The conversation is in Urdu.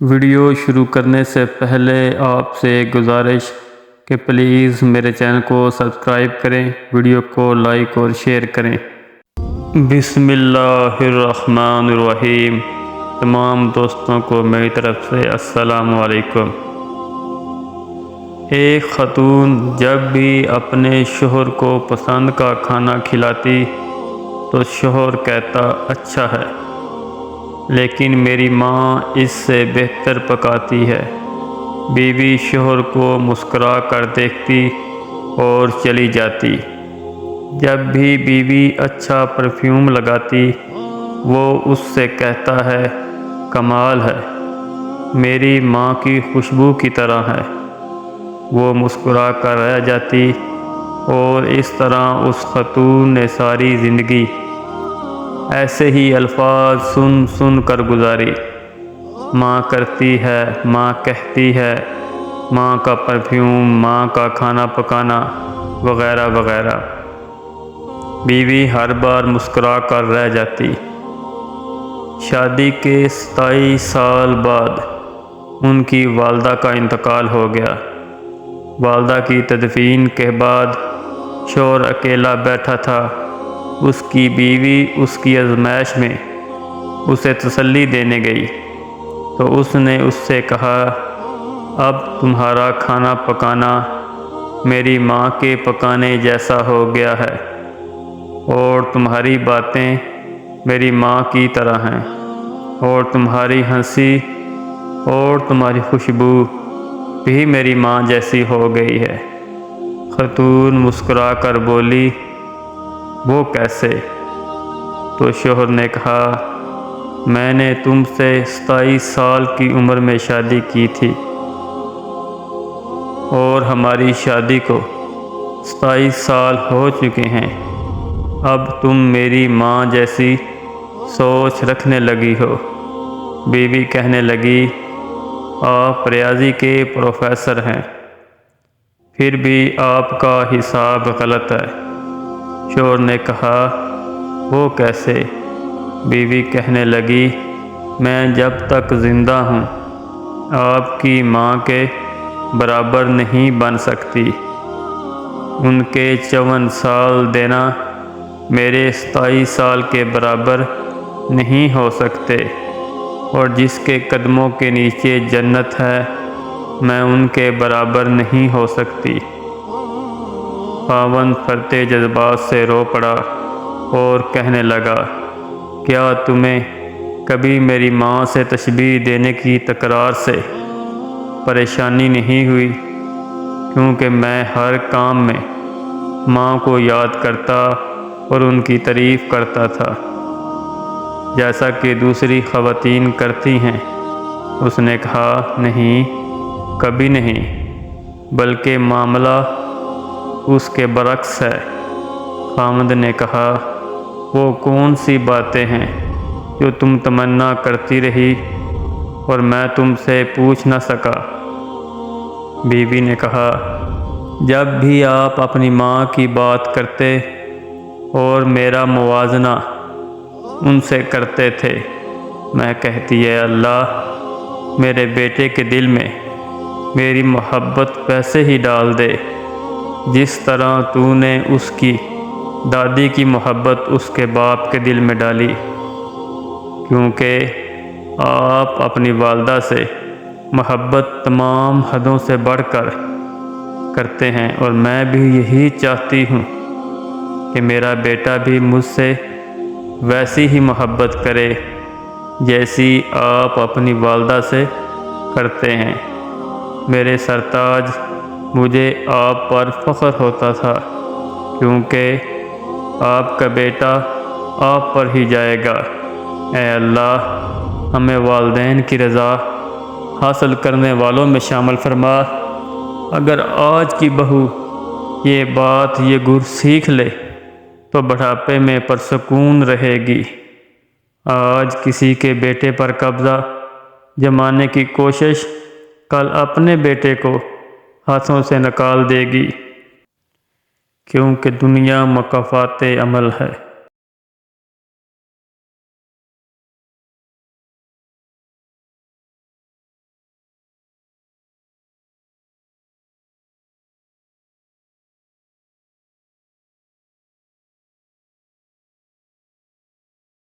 ویڈیو شروع کرنے سے پہلے آپ سے گزارش کہ پلیز میرے چینل کو سبسکرائب کریں، ویڈیو کو لائک اور شیئر کریں۔ بسم اللہ الرحمن الرحیم۔ تمام دوستوں کو میری طرف سے السلام علیکم۔ ایک خاتون جب بھی اپنے شوہر کو پسند کا کھانا کھلاتی تو شوہر کہتا اچھا ہے، لیکن میری ماں اس سے بہتر پکاتی ہے۔ بیوی شوہر کو مسکرا کر دیکھتی اور چلی جاتی۔ جب بھی بیوی اچھا پرفیوم لگاتی وہ اس سے کہتا ہے کمال ہے، میری ماں کی خوشبو کی طرح ہے۔ وہ مسکرا کر رہ جاتی اور اس طرح اس خاتون نے ساری زندگی ایسے ہی الفاظ سن سن کر گزاری۔ ماں کرتی ہے، ماں کہتی ہے، ماں کا پرفیوم، ماں کا کھانا پکانا وغیرہ وغیرہ۔ بیوی ہر بار مسکرا کر رہ جاتی۔ شادی کے 27 سال بعد ان کی والدہ کا انتقال ہو گیا۔ والدہ کی تدفین کے بعد شوہر اکیلا بیٹھا تھا۔ اس کی بیوی اس کی آزمائش میں اسے تسلی دینے گئی تو اس نے اس سے کہا، اب تمہارا کھانا پکانا میری ماں کے پکانے جیسا ہو گیا ہے اور تمہاری باتیں میری ماں کی طرح ہیں اور تمہاری ہنسی اور تمہاری خوشبو بھی میری ماں جیسی ہو گئی ہے۔ خاتون مسکرا کر بولی، وہ کیسے؟ تو شوہر نے کہا، میں نے تم سے 27 سال کی عمر میں شادی کی تھی اور ہماری شادی کو 27 سال ہو چکے ہیں۔ اب تم میری ماں جیسی سوچ رکھنے لگی ہو۔ بیوی کہنے لگی، آپ ریاضی کے پروفیسر ہیں، پھر بھی آپ کا حساب غلط ہے۔ شوہر نے کہا، وہ کیسے؟ بیوی کہنے لگی، میں جب تک زندہ ہوں آپ کی ماں کے برابر نہیں بن سکتی۔ ان کے 54 سال دینا میرے 27 سال کے برابر نہیں ہو سکتے، اور جس کے قدموں کے نیچے جنت ہے میں ان کے برابر نہیں ہو سکتی۔ خاوند پھرتے جذبات سے رو پڑا اور کہنے لگا، کیا تمہیں کبھی میری ماں سے تشبیہ دینے کی تکرار سے پریشانی نہیں ہوئی؟ کیونکہ میں ہر کام میں ماں کو یاد کرتا اور ان کی تعریف کرتا تھا، جیسا کہ دوسری خواتین کرتی ہیں۔ اس نے کہا، نہیں، کبھی نہیں، بلکہ معاملہ اس کے برعکس ہے۔ خاوند نے کہا، وہ کون سی باتیں ہیں جو تم تمنا کرتی رہی اور میں تم سے پوچھ نہ سکا؟ بیوی نے کہا، جب بھی آپ اپنی ماں کی بات کرتے اور میرا موازنہ ان سے کرتے تھے، میں کہتی، اے اللہ، میرے بیٹے کے دل میں میری محبت ویسے ہی ڈال دے جس طرح تو نے اس کی دادی کی محبت اس کے باپ کے دل میں ڈالی، کیونکہ آپ اپنی والدہ سے محبت تمام حدوں سے بڑھ کر کرتے ہیں، اور میں بھی یہی چاہتی ہوں کہ میرا بیٹا بھی مجھ سے ویسی ہی محبت کرے جیسی آپ اپنی والدہ سے کرتے ہیں۔ میرے سرتاج، مجھے آپ پر فخر ہوتا تھا، کیونکہ آپ کا بیٹا آپ پر ہی جائے گا۔ اے اللہ، ہمیں والدین کی رضا حاصل کرنے والوں میں شامل فرما۔ اگر آج کی بہو یہ بات، یہ گر سیکھ لے تو بڑھاپے میں پرسکون رہے گی۔ آج کسی کے بیٹے پر قبضہ جمانے کی کوشش کل اپنے بیٹے کو ہاتھوں سے نکال دے گی، کیونکہ دنیا مکافات عمل ہے۔